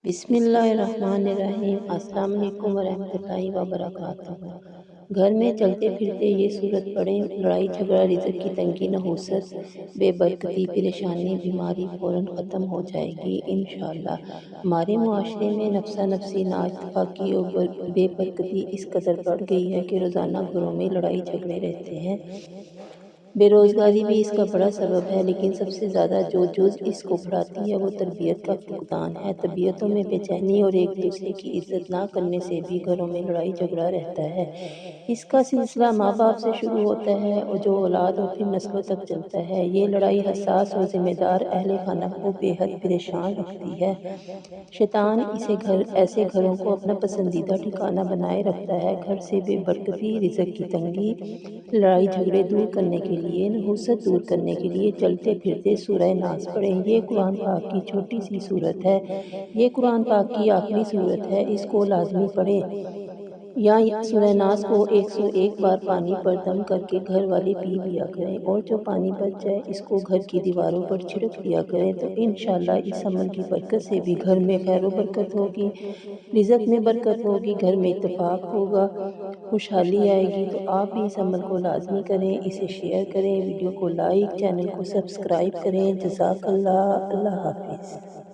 بسم اللہ الرحمن الرحیم۔ السلام علیکم ورحمۃ اللہ وبرکاتہ۔ گھر میں چلتے پھرتے یہ صورت پڑھیں، لڑائی جھگڑا، رزق کی تنگی، نحوست، بے برکتی، پریشانی، بیماری فوراً ختم ہو جائے گی انشاءاللہ۔ ہمارے معاشرے میں نفسا نفسی، نا اتفاقی اور بے برکتی اس قدر بڑھ گئی ہے کہ روزانہ گھروں میں لڑائی جھگڑے رہتے ہیں۔ بے روزگاری بھی اس کا بڑا سبب ہے، لیکن سب سے زیادہ جو جز اس کو بڑھاتی ہے وہ تربیت کا فقدان ہے۔ طبیعتوں میں بے چینی اور ایک دوسرے کی عزت نہ کرنے سے بھی گھروں میں لڑائی جھگڑا رہتا ہے۔ اس کا سلسلہ ماں باپ سے شروع ہوتا ہے اور جو اولاد اور پھر نسلوں تک چلتا ہے۔ یہ لڑائی حساس اور ذمہ دار اہل خانہ کو بے حد پریشان رکھتی ہے۔ شیطان ایسے گھروں کو اپنا پسندیدہ ٹھکانہ بنائے رکھتا ہے۔ گھر سے بے برکتی، رزق کی تنگی، لڑائی جھگڑے دور کرنے کے لیے، نحوست دور کرنے کے لیے چلتے پھرتے سورہ ناس پڑھیں۔ یہ قرآن پاک کی چھوٹی سی سورت ہے۔ یہ قرآن پاک کی آخری سورت ہے، اس کو لازمی پڑھیں۔ یا سورہ ناس کو 101 بار پانی پر دم کر کے گھر والے پی لیا کریں، اور جو پانی بچ جائے اس کو گھر کی دیواروں پر چھڑک دیا کریں، تو انشاءاللہ اس عمل کی برکت سے بھی گھر میں خیر و برکت ہوگی، رزق میں برکت ہوگی، گھر میں اتفاق ہوگا، خوشحالی آئے گی۔ تو آپ بھی اس عمل کو لازمی کریں، اسے شیئر کریں، ویڈیو کو لائک، چینل کو سبسکرائب کریں۔ جزاک اللہ۔ اللہ حافظ۔